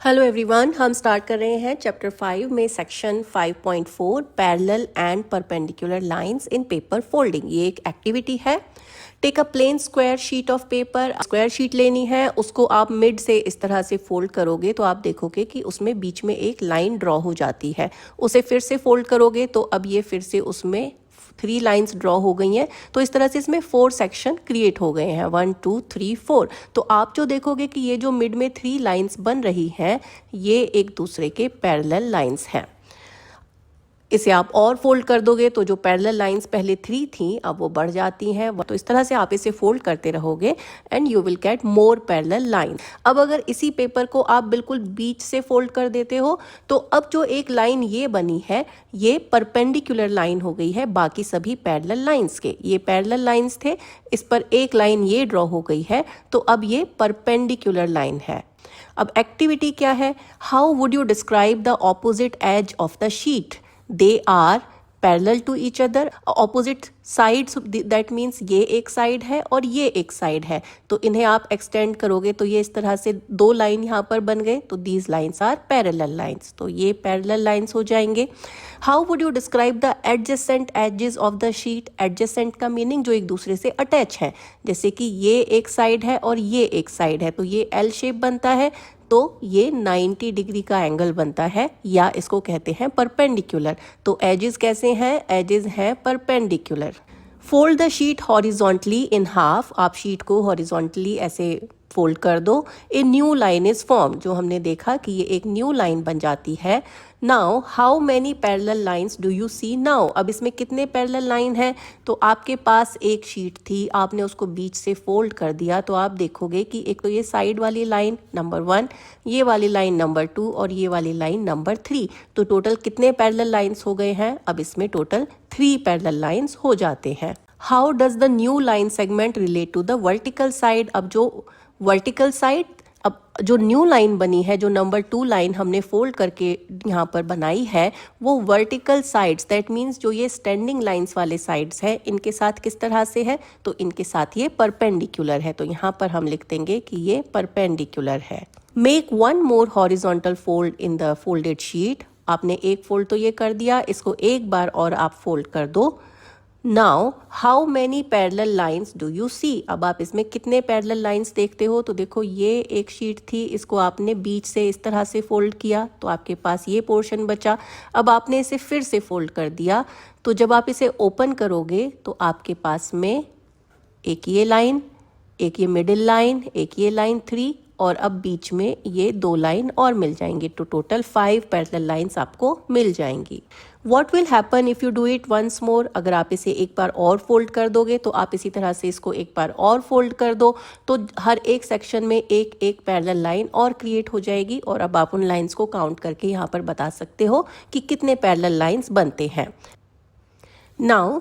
Hello everyone, हम start कर रहे हैं चैप्टर 5 में section 5.4 parallel and perpendicular lines in paper folding. ये एक एक्टिविटी है। Take a plain square sheet of paper. Square sheet लेनी है, उसको आप मिड से इस तरह से फोल्ड करोगे तो आप देखोगे कि उसमें बीच में एक लाइन ड्रॉ हो जाती है। उसे फिर से फोल्ड करोगे तो अब ये फिर से उसमें 3 लाइंस ड्रॉ हो गई हैं। तो इस तरह से इसमें 4 सेक्शन क्रिएट हो गए हैं, 1 2 3 4। तो आप जो देखोगे कि ये जो मिड में 3 लाइंस बन रही हैं, ये एक दूसरे के पैरेलल लाइंस हैं। इसे आप और फोल्ड कर दोगे तो जो पैरेलल लाइंस पहले 3 थी अब वो बढ़ जाती हैं। तो इस तरह से आप इसे फोल्ड करते रहोगे and you will get more parallel line. अब अगर इसी पेपर को आप बिल्कुल बीच से फोल्ड कर देते हो तो अब जो एक लाइन ये बनी है ये परपेंडिकुलर लाइन हो गई है बाकी सभी पैरेलल लाइंस के। ये पैरेलल लाइंस थे, इस पर एक लाइन ये ड्रॉ हो गई है तो अब ये परपेंडिकुलर लाइन है। अब एक्टिविटी क्या है? How would you describe the opposite edge of the sheet? They are parallel to each other, opposite sides, that means ये एक साइड है और ये एक साइड है। तो इन्हें आप एक्सटेंड करोगे तो ये इस तरह से 2 लाइन यहाँ पर बन गए। तो these lines are parallel lines, तो ये parallel lines हो जाएंगे। How would you describe the adjacent edges of the sheet? Adjacent का मीनिंग जो एक दूसरे से अटैच है, जैसे कि ये एक साइड है और ये एक साइड है तो ये L शेप बनता है, तो ये 90 डिग्री का एंगल बनता है या इसको कहते हैं परपेंडिकुलर। तो एजेस कैसे हैं? एजेस हैं perpendicular. Fold the sheet horizontally in half. आप शीट को हॉरिजॉन्टली ऐसे फोल्ड कर दो। A new line is form. जो हमने देखा कि ये एक न्यू लाइन बन जाती है। Now how many parallel lines do you see now? अब इसमें कितने पैरेलल लाइन हैं? तो आपके पास एक शीट थी, आपने उसको बीच से फोल्ड कर दिया तो आप देखोगे कि एक तो ये साइड वाली लाइन नंबर 1, ये वाली लाइन नंबर 2 और ये वाली लाइन नंबर 3। तो टोटल कितने पैरेलल लाइंस हो गए हैं? अब इसमें टोटल 3 पैरेलल लाइंस हो जाते हैं। How does the new line segment relate to the vertical side? अब जो वर्टिकल साइड, अब जो न्यू लाइन बनी है, जो नंबर 2 लाइन हमने फोल्ड करके यहाँ पर बनाई है, वो वर्टिकल साइड्स, दैट मीन्स जो ये स्टैंडिंग लाइंस वाले साइड्स हैं इनके साथ किस तरह से है? तो इनके साथ ये परपेंडिकुलर है। तो यहाँ पर हम लिख देंगे कि ये परपेंडिकुलर है। Make 1 more horizontal fold in the folded sheet. आपने एक फोल्ड तो ये कर दिया, इसको एक बार और आप फोल्ड कर दो। Now how many parallel lines do you see? अब आप इसमें कितने पैरेलल लाइंस देखते हो? तो देखो ये एक शीट थी, इसको आपने बीच से इस तरह से फोल्ड किया तो आपके पास ये पोर्शन बचा। अब आपने इसे फिर से फोल्ड कर दिया तो जब आप इसे ओपन करोगे तो आपके पास में एक ये लाइन, एक ये मिडिल लाइन, एक ये लाइन 3 और अब बीच में ये 2 लाइन और मिल जाएंगी। तो टोटल 5 पैरेलल लाइंस आपको मिल जाएंगी। What will happen if you do it once more? अगर आप इसे एक बार और फोल्ड कर दोगे तो आप इसी तरह से इसको एक बार और फोल्ड कर दो तो हर एक सेक्शन में एक एक पैरेलल लाइन और क्रिएट हो जाएगी और अब आप उन लाइंस को काउंट करके यहाँ पर बता सकते हो कि कितने पैरेलल लाइंस बनते हैं। Now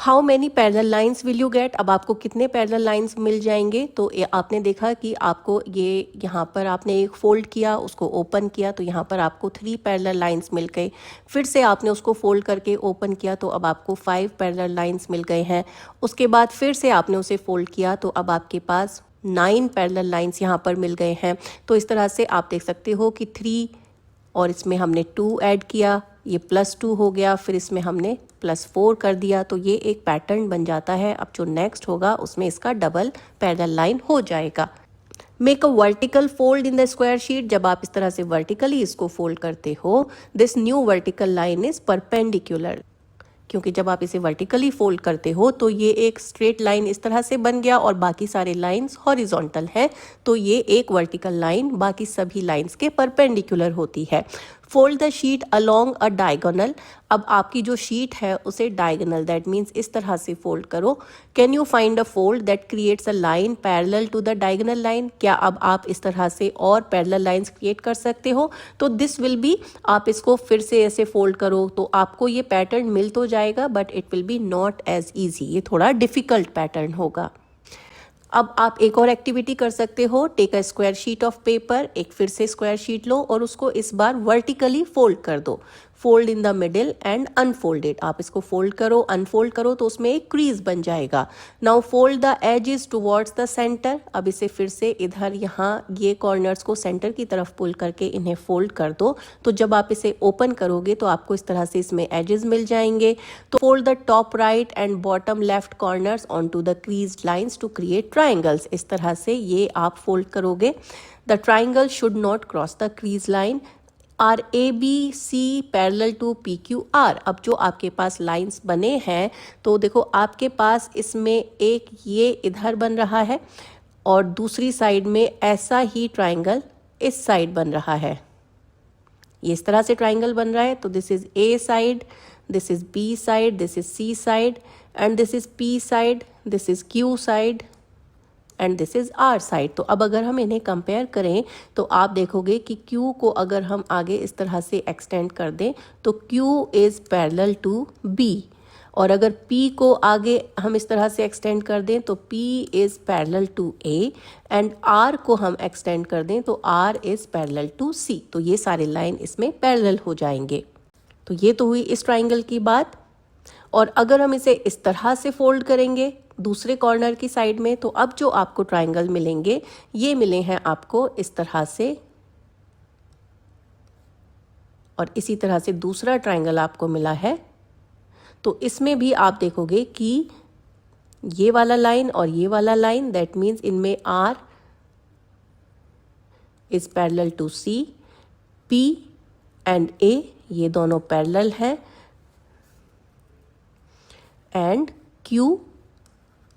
how many parallel lines will you get? अब आपको कितने पैरेलल लाइंस मिल जाएंगे? तो आपने देखा कि आपको ये यहाँ पर आपने एक फोल्ड किया, उसको ओपन किया तो यहाँ पर आपको 3 पैरेलल लाइंस मिल गए। फिर से आपने उसको फोल्ड करके ओपन किया तो अब आपको 5 पैरेलल लाइंस मिल गए हैं। उसके बाद फिर से आपने उसे फोल्ड किया तो अब आपके पास 9 पैरेलल लाइंस यहाँ पर मिल गए हैं। तो इस तरह से आप देख सकते हो कि 3 और इसमें हमने 2 ऐड किया, ये +2 हो गया, फिर इसमें हमने +4 कर दिया तो ये एक पैटर्न बन जाता है। अब जो नेक्स्ट होगा उसमें इसका डबल पैरेलल लाइन हो जाएगा। Make a vertical fold in the square sheet. जब आप इस तरह से वर्टिकली इसको फोल्ड करते हो, this new vertical line is perpendicular. क्योंकि जब आप इसे वर्टिकली फोल्ड करते हो तो ये एक स्ट्रेट लाइन इस तरह से बन गया और बाकी सारे लाइंस हॉरिजॉन्टल है तो ये एक वर्टिकल लाइन बाकी सभी लाइंस के परपेंडिकुलर होती है। Fold the sheet along a diagonal. अब आपकी जो शीट है उसे डायगोनल, दैट मीन्स इस तरह से फोल्ड करो। Can you find a fold that creates a line parallel to the diagonal line? क्या अब आप इस तरह से और पैरेलल लाइंस क्रिएट कर सकते हो? तो दिस विल बी, आप इसको फिर से ऐसे फोल्ड करो तो आपको ये पैटर्न मिल तो जाएगा but it will be not as easy, ये थोड़ा डिफिकल्ट पैटर्न होगा। अब आप एक और एक्टिविटी कर सकते हो। Take a square sheet of paper. एक फिर से स्क्वायर शीट लो और उसको इस बार वर्टिकली फोल्ड कर दो। Fold in the middle and unfold it. आप इसको फोल्ड करो, अनफोल्ड करो तो उसमें एक क्रीज बन जाएगा। Now fold the edges towards the centre. अब इसे फिर से इधर यहाँ ये कॉर्नर्स को सेंटर की तरफ पुल करके इन्हें फोल्ड कर दो। तो जब आप इसे ओपन करोगे तो आपको इस तरह से इसमें एजेस मिल जाएंगे। तो fold the top right and bottom left corners on to the creased lines to create triangles. इस तरह से ये आप फोल्ड करोगे। The triangle should not cross the crease line. R A B C parallel to P Q R. अब जो आपके पास lines बने हैं तो देखो आपके पास इसमें एक ये इधर बन रहा है और दूसरी साइड में ऐसा ही ट्राइंगल इस साइड बन रहा है। ये इस तरह से ट्राइंगल बन रहा है। तो this is A side, this is B side, this is C side and this is P side, this is Q side and this is R side. तो अब अगर हम इन्हें कंपेयर करें तो आप देखोगे कि Q को अगर हम आगे इस तरह से एक्सटेंड कर दें तो Q is parallel to B, और अगर P को आगे हम इस तरह से एक्सटेंड कर दें तो P is parallel to A and R को हम एक्सटेंड कर दें तो R is parallel to C। तो ये सारे लाइन इसमें पैरेलल हो जाएंगे। तो ये तो हुई इस ट्राइंगल की बात। और अगर हम इसे इस तरह से फोल्ड करेंगे दूसरे कॉर्नर की साइड में तो अब जो आपको ट्राइंगल मिलेंगे ये मिले हैं आपको इस तरह से, और इसी तरह से दूसरा ट्राइंगल आपको मिला है। तो इसमें भी आप देखोगे कि ये वाला लाइन और ये वाला लाइन, दैट मीन्स इनमें R is parallel to C, P and A ये दोनों पैरेलल हैं and Q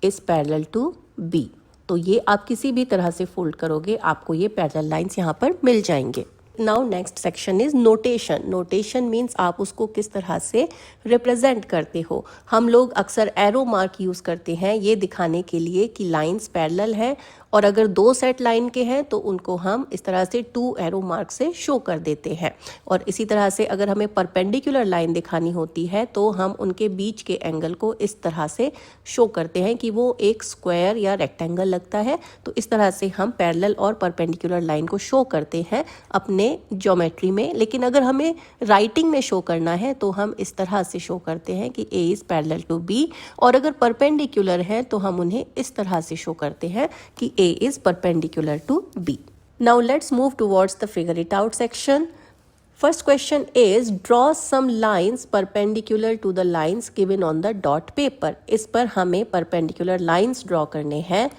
is parallel to B। तो ये आप किसी भी तरह से फोल्ड करोगे आपको ये पैरेलल लाइंस यहाँ पर मिल जाएंगे। Now next section is notation. Notation means आप उसको किस तरह से रिप्रेजेंट करते हो। हम लोग अक्सर एरो मार्क यूज करते हैं ये दिखाने के लिए कि लाइंस पैरेलल हैं, और अगर दो सेट लाइन के हैं तो उनको हम इस तरह से 2 एरो मार्क से शो कर देते हैं। और इसी तरह से अगर हमें परपेंडिकुलर लाइन दिखानी होती है तो हम उनके बीच के एंगल को इस तरह से शो करते हैं कि वो एक स्क्वायर या रेक्टेंगल लगता है। तो इस तरह से हम पैरेलल और परपेंडिकुलर लाइन को शो करते हैं अपने ज्योमेट्री में। लेकिन अगर हमें राइटिंग में शो करना है तो हम इस तरह से शो करते हैं कि A is parallel to B, और अगर परपेंडिकुलर है तो हम उन्हें इस तरह से शो करते हैं कि A is perpendicular to B. Now let's move towards the figure it out section. First question is draw some lines perpendicular to the lines given on the dot paper. इस पर हमें perpendicular lines draw करने हैं।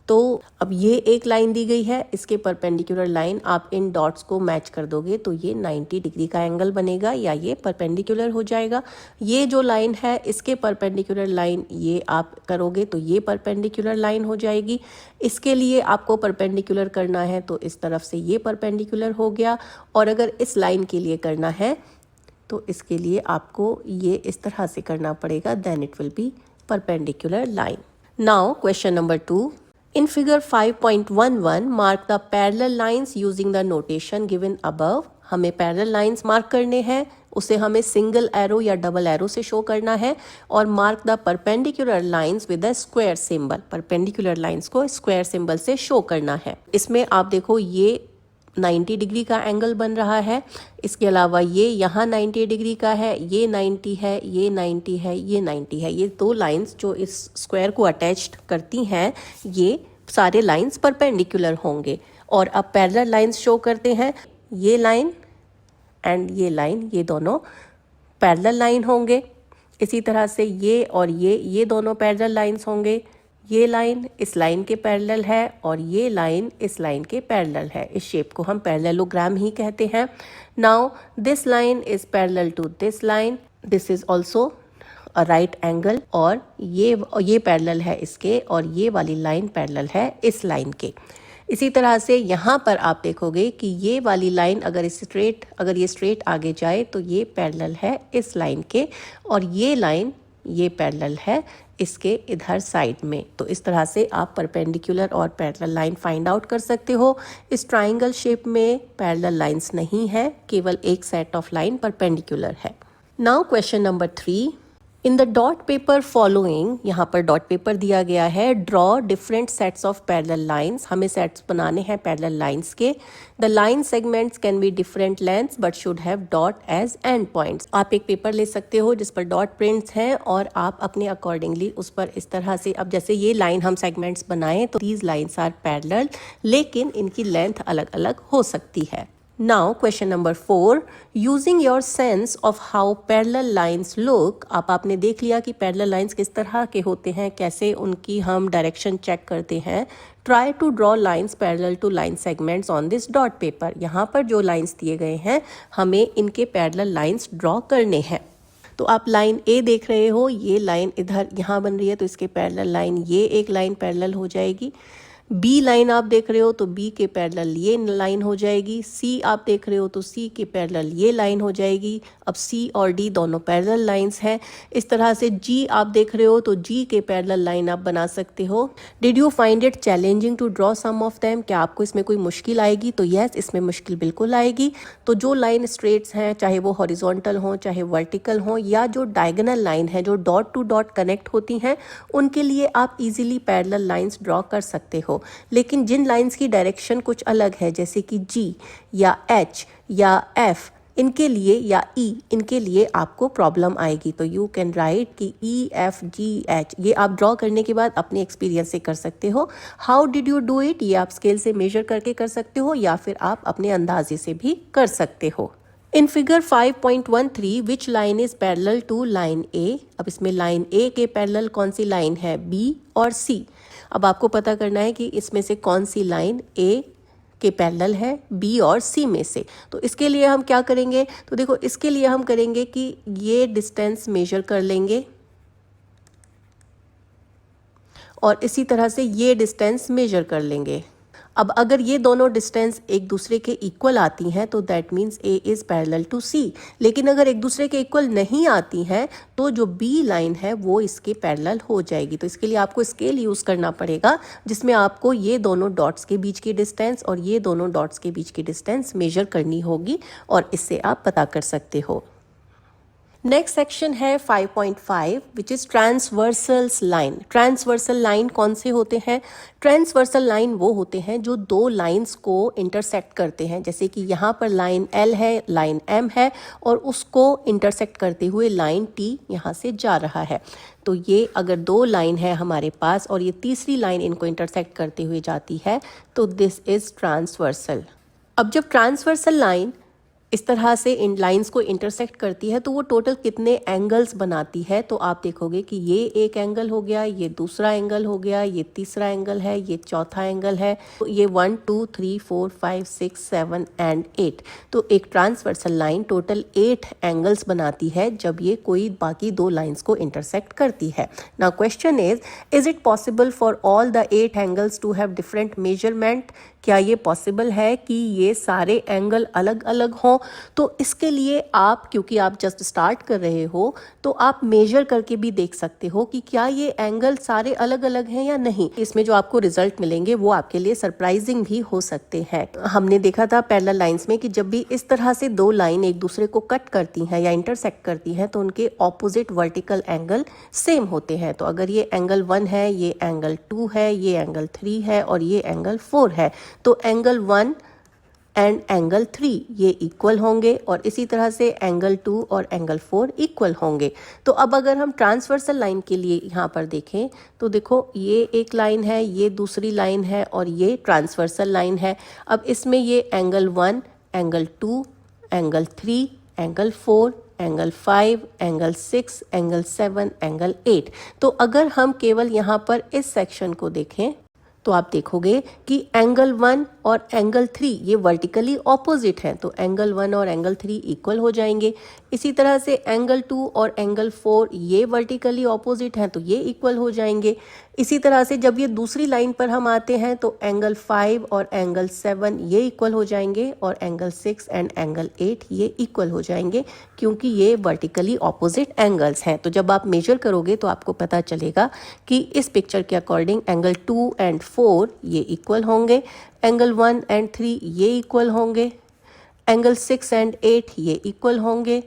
तो अब ये एक line दी गई है, इसके परपेंडिकुलर लाइन आप इन डॉट्स को मैच कर दोगे तो ये 90 डिग्री का एंगल बनेगा या ये परपेंडिकुलर हो जाएगा। ये जो लाइन है इसके परपेंडिकुलर लाइन ये आप करोगे तो ये परपेंडिकुलर लाइन हो जाएगी। इसके लिए आपको परपेंडिकुलर करना है तो इस तरफ से ये परपेंडिकुलर हो गया, और अगर इस लाइन के लिए करना है तो इसके लिए आपको ये इस तरह से करना पड़ेगा, then it will be perpendicular line. Now question number 2, in figure 5.11 mark the parallel lines using the notation given above। हमें पैरेलल लाइंस मार्क करने हैं, उसे हमें सिंगल एरो या डबल एरो से शो करना है, और mark the perpendicular lines with a square symbol. Perpendicular lines को स्क्वायर सिंबल से शो करना है। इसमें आप देखो ये 90 डिग्री का एंगल बन रहा है, इसके अलावा ये यहाँ 90 डिग्री का है, ये 90 है, ये 90 है, ये 90 है। ये 2 लाइंस जो इस स्क्वायर को अटैच्ड करती हैं ये सारे लाइंस परपेंडिकुलर होंगे। और अब पैरेलल लाइंस शो करते हैं, ये लाइन एंड ये लाइन ये दोनों पैरेलल लाइन होंगे। इसी तरह से ये और ये दोनों पैरेलल लाइंस होंगे। ये लाइन इस लाइन के पैरेलल है और ये लाइन इस लाइन के पैरेलल है। इस शेप को हम पैरेललोग्राम ही कहते हैं। Now this line is parallel to this line, this is also a right angle, और ये पैरेलल है इसके, और ये वाली लाइन पैरेलल है इस लाइन के। इसी तरह से यहाँ पर आप देखोगे कि ये वाली लाइन अगर ये स्ट्रेट आगे जाए तो ये पैरेलल है इस लाइन के, और ये लाइन ये पैरेलल है इसके इधर साइड में। तो इस तरह से आप परपेंडिकुलर और पैरेलल लाइन फाइंड आउट कर सकते हो। इस ट्राइंगल शेप में पैरेलल लाइंस नहीं है, केवल एक सेट ऑफ लाइन परपेंडिकुलर है। Now question number 3, in the dot paper following, यहाँ पर डॉट पेपर दिया गया है, draw different sets of parallel lines, हमें सेट्स बनाने हैं पैरेलल लाइंस के। The line segments can be different lengths but should have dot as end points. आप एक पेपर ले सकते हो जिस पर डॉट प्रिंट्स हैं और आप अपने अकॉर्डिंगली उस पर इस तरह से, अब जैसे ये लाइन हम सेगमेंट्स बनाएं तो दीज लाइन्स आर पैरेलल, लेकिन इनकी लेंथ अलग अलग हो सकती है। Now question number 4, using your sense of how parallel lines look, आपने देख लिया कि parallel lines किस तरह के होते हैं, कैसे उनकी हम डायरेक्शन चेक करते हैं। Try to draw lines parallel to line segments on this dot paper, यहाँ पर जो lines दिए गए हैं हमें इनके parallel lines draw करने हैं। तो आप लाइन ए देख रहे हो, ये लाइन इधर यहाँ बन रही है तो इसके पैरेलल लाइन ये एक लाइन पैरेलल हो जाएगी। बी लाइन आप देख रहे हो तो बी के पैरेलल ये लाइन हो जाएगी। सी आप देख रहे हो तो सी के पैरेलल ये लाइन हो जाएगी। अब सी और डी दोनों पैरेलल लाइंस हैं। इस तरह से जी आप देख रहे हो तो जी के पैरेलल लाइन आप बना सकते हो। Did you find it challenging to draw some of them, क्या आपको इसमें कोई मुश्किल आएगी? तो यस, इसमें मुश्किल बिल्कुल आएगी। तो जो लाइन स्ट्रेट्स हैं, चाहे वो हॉरिजॉन्टल हो चाहे वर्टिकल हो, या जो डायगोनल लाइन है जो डॉट टू डॉट कनेक्ट होती हैं, उनके लिए आप इजीली पैरेलल लाइंस ड्रॉ कर सकते हो। लेकिन जिन लाइंस की डायरेक्शन कुछ अलग है, जैसे कि जी या एच या एफ, इनके लिए या ई, इनके लिए आपको प्रॉब्लम आएगी। तो यू कैन राइट कि ई एफ जी एच, ये आप ड्रॉ करने के बाद अपने एक्सपीरियंस से कर सकते हो। How did you do it, ये आप स्केल से मेजर करके कर सकते हो या फिर आप अपने अंदाजे से भी कर सकते हो। In figure 5.13 which line is parallel to line A, अब इसमें लाइन ए के पैरेलल कौन सी लाइन है, बी और सी। अब आपको पता करना है कि इसमें से कौन सी लाइन ए के पैरेलल है बी और सी में से। तो इसके लिए हम क्या करेंगे, तो देखो इसके लिए हम करेंगे कि ये डिस्टेंस मेजर कर लेंगे और इसी तरह से ये डिस्टेंस मेजर कर लेंगे। अब अगर ये दोनों डिस्टेंस एक दूसरे के इक्वल आती हैं तो that means A is parallel to C. लेकिन अगर एक दूसरे के इक्वल नहीं आती हैं तो जो बी लाइन है वो इसके पैरेलल हो जाएगी। तो इसके लिए आपको स्केल यूज़ करना पड़ेगा जिसमें आपको ये दोनों डॉट्स के बीच की डिस्टेंस और ये दोनों डॉट्स के बीच की डिस्टेंस मेजर करनी होगी और इससे आप पता कर सकते हो। नेक्स्ट सेक्शन है 5.5 which is transversals line. Transversal line कौन से होते हैं? ट्रांसवर्सल लाइन वो होते हैं जो दो लाइंस को इंटरसेक्ट करते हैं। जैसे कि यहाँ पर लाइन एल है, लाइन एम है और उसको इंटरसेक्ट करते हुए लाइन टी यहाँ से जा रहा है। तो ये अगर दो लाइन है हमारे पास और ये तीसरी लाइन इनको इंटरसेक्ट करते हुए जाती है तो दिस इज़ ट्रांसवर्सल। अब जब ट्रांसवर्सल लाइन इस तरह से इन लाइंस को इंटरसेक्ट करती है तो वो टोटल कितने एंगल्स बनाती है, तो आप देखोगे कि ये एक एंगल हो गया, ये दूसरा एंगल हो गया, ये तीसरा एंगल है, ये चौथा एंगल है। तो ये 1 2 3 4 5 6 7 एंड 8। तो एक ट्रांसवर्सल लाइन टोटल 8 एंगल्स बनाती है जब ये कोई बाकी दो लाइंस को इंटरसेक्ट करती है। Now question is it possible for all the 8 angles to have different measurement? क्या ये पॉसिबल है कि ये सारे एंगल अलग अलग हों? तो इसके लिए आप, क्योंकि आप जस्ट स्टार्ट कर रहे हो, तो आप मेजर करके भी देख सकते हो कि क्या ये एंगल सारे अलग अलग हैं या नहीं। इसमें जो आपको रिजल्ट मिलेंगे वो आपके लिए सरप्राइजिंग भी हो सकते हैं। हमने देखा था पैरेलल लाइंस में कि जब भी इस तरह से दो लाइन एक दूसरे को कट करती हैं या इंटरसेक्ट करती हैं तो उनके ऑपोजिट वर्टिकल एंगल सेम होते हैं। तो अगर ये एंगल 1 है, ये एंगल 2 है, ये एंगल 3 है और ये एंगल 4 है, तो एंगल 1 एंड एंगल 3 ये इक्वल होंगे और इसी तरह से एंगल 2 और एंगल 4 इक्वल होंगे। तो अब अगर हम ट्रांसवर्सल लाइन के लिए यहाँ पर देखें तो देखो ये एक लाइन है, ये दूसरी लाइन है और ये ट्रांसवर्सल लाइन है। अब इसमें ये angle 1, angle 2, angle 3, angle 4, angle 5, angle 6, angle 7, angle 8। तो अगर हम केवल यहाँ पर इस सेक्शन को देखें तो आप देखोगे कि एंगल 1 और एंगल 3 ये वर्टिकली ऑपोजिट हैं, तो एंगल 1 और एंगल 3 इक्वल हो जाएंगे। इसी तरह से एंगल 2 और एंगल 4 ये वर्टिकली ऑपोजिट हैं तो ये इक्वल हो जाएंगे। इसी तरह से जब ये दूसरी लाइन पर हम आते हैं तो एंगल 5 और एंगल 7 ये इक्वल हो जाएंगे और एंगल 6 एंड एंगल 8 ये इक्वल हो जाएंगे क्योंकि ये वर्टिकली ऑपोजिट एंगल्स हैं। तो जब आप मेजर करोगे तो आपको पता चलेगा कि इस पिक्चर के अकॉर्डिंग एंगल 2 एंड 4 ये इक्वल होंगे, एंगल 1 एंड 3 ये इक्वल होंगे, एंगल 6 एंड 8 ये इक्वल होंगे,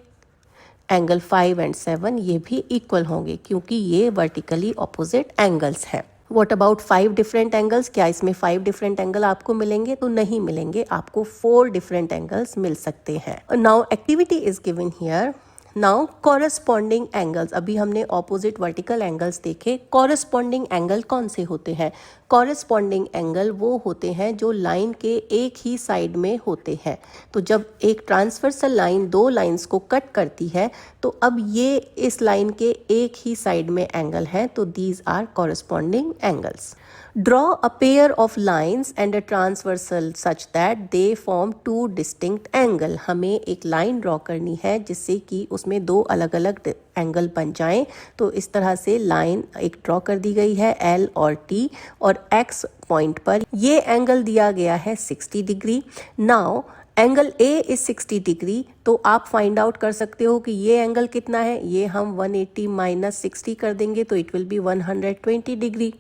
एंगल 5 एंड 7 ये भी इक्वल होंगे क्योंकि ये वर्टिकली ऑपोजिट एंगल्स हैं। वॉट अबाउट 5 डिफरेंट एंगल्स, क्या इसमें 5 डिफरेंट एंगल आपको मिलेंगे? तो नहीं मिलेंगे, आपको 4 डिफरेंट एंगल्स मिल सकते हैं। Now activity is given here. Now corresponding angles, अभी हमने ऑपोजिट वर्टिकल एंगल्स देखे, कॉरस्पॉन्डिंग एंगल कौन से होते हैं? कॉरस्पॉन्डिंग एंगल वो होते हैं जो लाइन के एक ही साइड में होते हैं। तो जब एक ट्रांसवर्सल लाइन दो लाइंस को कट करती है तो अब ये इस लाइन के एक ही साइड में एंगल है, तो these are corresponding angles. Draw a pair of lines and a transversal such that they form two distinct angle. हमें एक लाइन ड्रॉ करनी है जिससे कि उसमें दो अलग अलग एंगल बन जाएं। तो इस तरह से लाइन एक ड्रॉ कर दी गई है L और T, और X पॉइंट पर ये एंगल दिया गया है 60 degree. Now angle A is 60 degree, तो आप फाइंड आउट कर सकते हो कि ये एंगल कितना है। ये हम 180 माइनस 60 कर देंगे तो इट विल बी 120 डिग्री।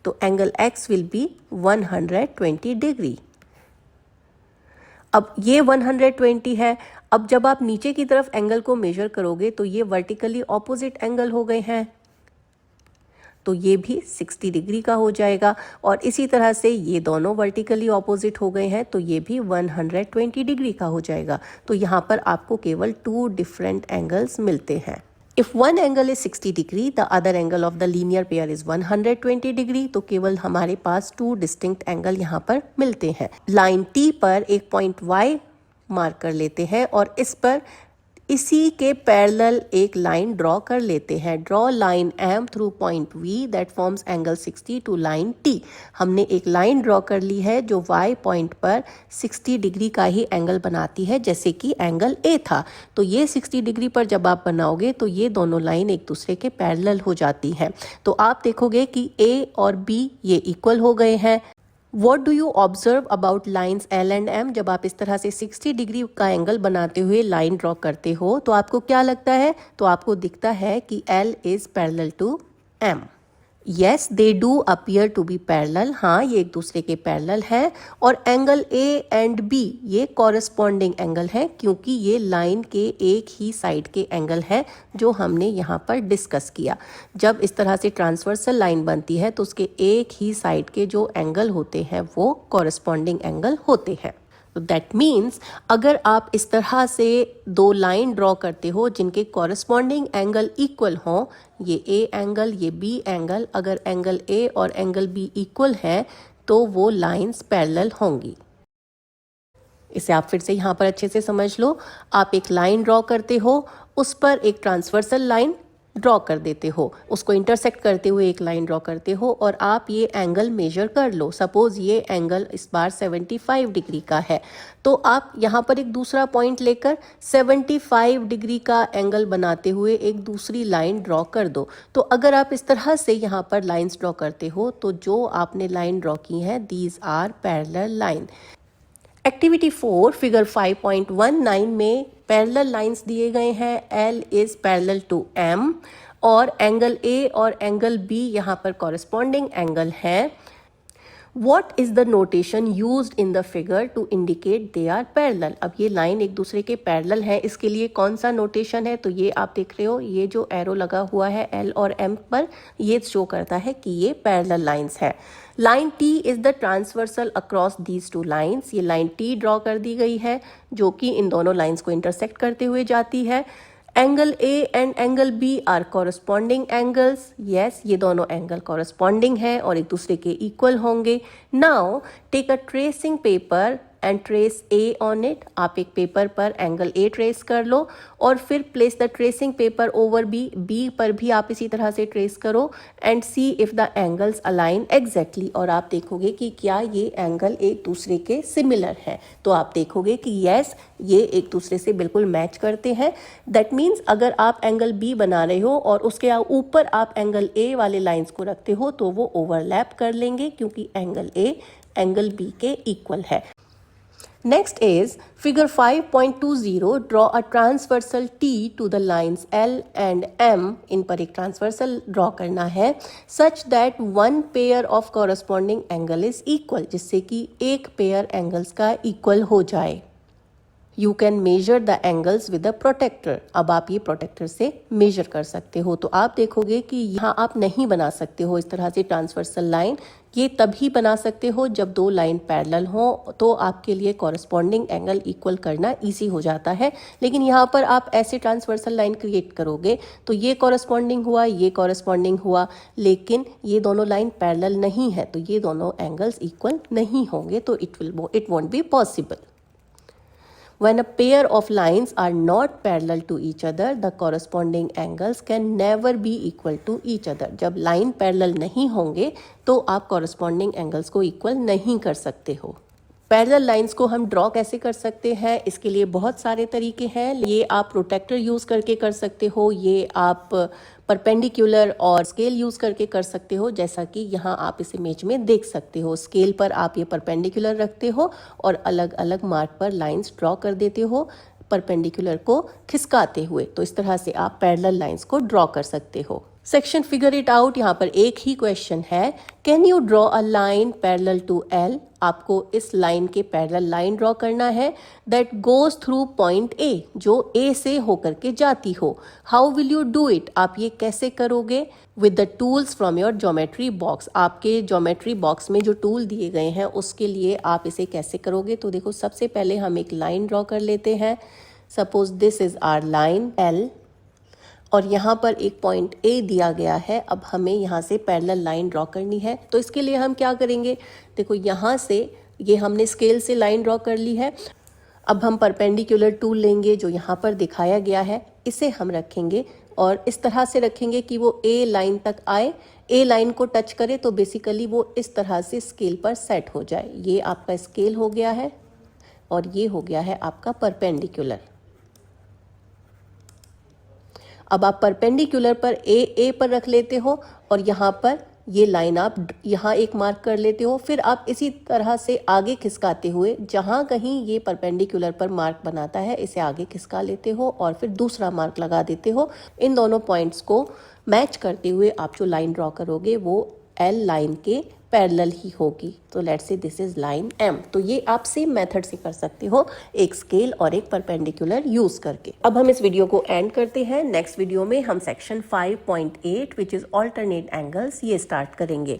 तो angle X will be 120 degree. अब ये 120 है। अब जब आप नीचे की तरफ एंगल को मेजर करोगे तो ये वर्टिकली ऑपोजिट एंगल हो गए हैं, तो ये भी 60 डिग्री का हो जाएगा। और इसी तरह से ये दोनों वर्टिकली ऑपोजिट हो गए हैं तो ये भी 120 डिग्री का हो जाएगा। तो यहाँ पर आपको केवल 2 डिफरेंट एंगल्स मिलते हैं। If one angle is 60 degree, the other angle of the linear pair is 120 degree, तो केवल हमारे पास 2 डिस्टिंक्ट एंगल यहाँ पर मिलते हैं। लाइन T पर एक पॉइंट Y मार्क कर लेते हैं और इस पर इसी के पैरेलल एक लाइन ड्रॉ कर लेते हैं। Draw line M through point V that forms angle 60 to line T। हमने एक लाइन ड्रॉ कर ली है जो Y पॉइंट पर 60 डिग्री का ही एंगल बनाती है जैसे कि एंगल A था। तो ये 60 डिग्री पर जब आप बनाओगे तो ये दोनों लाइन एक दूसरे के पैरेलल हो जाती हैं। तो आप देखोगे कि A और B ये इक्वल हो गए हैं। What do you observe about lines L and M? जब आप इस तरह से 60 डिग्री का एंगल बनाते हुए लाइन ड्रॉ करते हो तो आपको क्या लगता है? तो आपको दिखता है कि L is parallel to M. Yes, they do appear to be parallel. हाँ, ये एक दूसरे के पैरेलल है। और एंगल A एंड B ये कॉरस्पॉन्डिंग एंगल है क्योंकि ये लाइन के एक ही साइड के एंगल है जो हमने यहाँ पर डिस्कस किया। जब इस तरह से ट्रांसवर्सल लाइन बनती है तो उसके एक ही साइड के जो एंगल होते हैं वो कॉरस्पॉन्डिंग एंगल होते हैं। तो दैट मीन्स अगर आप इस तरह से दो लाइन ड्रॉ करते हो जिनके कॉरस्पॉन्डिंग एंगल इक्वल हों, ये A एंगल ये B एंगल, अगर एंगल A और एंगल B इक्वल है तो वो लाइंस पैरेलल होंगी। इसे आप फिर से यहाँ पर अच्छे से समझ लो। आप एक लाइन ड्रॉ करते हो, उस पर एक ट्रांसवर्सल लाइन ड्रॉ कर देते हो, उसको इंटरसेक्ट करते हुए एक लाइन ड्रॉ करते हो और आप ये एंगल मेजर कर लो। सपोज ये एंगल इस बार 75 डिग्री का है, तो आप यहाँ पर एक दूसरा पॉइंट लेकर 75 डिग्री का एंगल बनाते हुए एक दूसरी लाइन ड्रॉ कर दो। तो अगर आप इस तरह से यहाँ पर लाइंस ड्रॉ करते हो तो जो आपने लाइन ड्रॉ की है these are parallel line. Activity 4 figure 5.19 में पैरेलल लाइंस दिए गए हैं। L is parallel to M और एंगल A और एंगल B यहाँ पर कॉरस्पॉन्डिंग एंगल है। What is the notation used in the figure to indicate they are parallel? अब ये लाइन एक दूसरे के पैरेलल है, इसके लिए कौन सा नोटेशन है? तो ये आप देख रहे हो, ये जो एरो लगा हुआ है L और M पर, ये शो करता है कि ये पैरेलल लाइंस है। Line T is the transversal across these two lines. ये लाइन T ड्रॉ कर दी गई है जो कि इन दोनों लाइंस को इंटरसेक्ट करते हुए जाती है। Angle A and angle B are corresponding angles. Yes, ये दोनों एंगल कॉरस्पॉन्डिंग है और एक दूसरे के इक्वल होंगे। Now take a tracing paper and trace A on it. आप एक पेपर पर एंगल A ट्रेस कर लो और फिर place the tracing paper over B। B पर भी आप इसी तरह से ट्रेस करो and see if the angles align exactly. और आप देखोगे कि क्या ये एंगल एक दूसरे के सिमिलर है। तो आप देखोगे कि यस, ये एक दूसरे से बिल्कुल मैच करते हैं। दैट मीन्स अगर आप एंगल B बना रहे हो और उसके ऊपर आप एंगल A वाले लाइंस को रखते हो तो वो ओवरलैप कर लेंगे क्योंकि एंगल A एंगल B के इक्वल है। Next is figure 5.20. Draw a transversal T to the lines L and M. इन पर एक ट्रांसवर्सल ड्रॉ करना है such that one pair of corresponding angle is equal, जिससे कि एक पेयर एंगल्स का इक्वल हो जाए। You can measure the angles with a protractor. अब आप ये प्रोटेक्टर से मेजर कर सकते हो। तो आप देखोगे कि यहाँ आप नहीं बना सकते हो इस तरह से ट्रांसवर्सल लाइन। ये तभी बना सकते हो जब दो लाइन पैरेलल हो, तो आपके लिए कॉरस्पॉन्डिंग एंगल इक्वल करना इजी हो जाता है। लेकिन यहाँ पर आप ऐसे ट्रांसवर्सल लाइन क्रिएट करोगे तो ये कॉरस्पॉन्डिंग हुआ, ये कॉरस्पॉन्डिंग हुआ, लेकिन ये दोनों लाइन पैरेलल नहीं है, तो ये दोनों एंगल्स इक्वल नहीं होंगे, तो it won't be possible. When a pair of lines are not parallel to each other, the corresponding angles can never be equal to each other. जब लाइन पैरेलल नहीं होंगे तो आप corresponding angles को equal नहीं कर सकते हो। पैरेलल लाइंस को हम ड्रॉ कैसे कर सकते हैं, इसके लिए बहुत सारे तरीके हैं। ये आप प्रोटेक्टर यूज़ करके कर सकते हो, ये आप परपेंडिकुलर और स्केल यूज़ करके कर सकते हो, जैसा कि यहाँ आप इस इमेज में देख सकते हो। स्केल पर आप ये परपेंडिकुलर रखते हो और अलग अलग मार्क पर लाइंस ड्रॉ कर देते हो परपेंडिकुलर को खिसकाते हुए। तो इस तरह से आप पैरेलल लाइंस को ड्रॉ कर सकते हो। सेक्शन फिगर इट आउट, यहाँ पर एक ही क्वेश्चन है, can you draw a line parallel to L. आपको इस लाइन के पैरेलल लाइन ड्रॉ करना है that goes through point A, जो ए से होकर के जाती हो। How will you do it, आप ये कैसे करोगे, with the tools from your geometry box. आपके ज्योमेट्री बॉक्स में जो टूल दिए गए हैं उसके लिए आप इसे कैसे करोगे। तो देखो, सबसे पहले हम एक लाइन ड्रॉ कर लेते हैं। Suppose this is our line L और यहाँ पर एक पॉइंट ए दिया गया है। अब हमें यहाँ से पैरेलल लाइन ड्रॉ करनी है, तो इसके लिए हम क्या करेंगे, देखो यहाँ से ये हमने स्केल से लाइन ड्रॉ कर ली है। अब हम परपेंडिकुलर टूल लेंगे जो यहाँ पर दिखाया गया है, इसे हम रखेंगे और इस तरह से रखेंगे कि वो ए लाइन तक आए, ए लाइन को टच करे, तो बेसिकली वो इस तरह से स्केल पर सेट हो जाए। ये आपका स्केल हो गया है और ये हो गया है आपका परपेंडिकुलर। अब आप परपेंडिकुलर पर ए पर रख लेते हो और यहाँ पर ये लाइन आप यहाँ एक मार्क कर लेते हो। फिर आप इसी तरह से आगे खिसकाते हुए जहाँ कहीं ये परपेंडिकुलर पर मार्क बनाता है इसे आगे खिसका लेते हो और फिर दूसरा मार्क लगा देते हो। इन दोनों पॉइंट्स को मैच करते हुए आप जो लाइन ड्रॉ करोगे वो एल लाइन के पैरेलल ही होगी। तो let's say this is line M. तो ये आप सेम मेथड से कर सकते हो, एक स्केल और एक परपेंडिकुलर यूज करके। अब हम इस वीडियो को एंड करते हैं। नेक्स्ट वीडियो में हम section 5.8 which is alternate angles ये स्टार्ट करेंगे।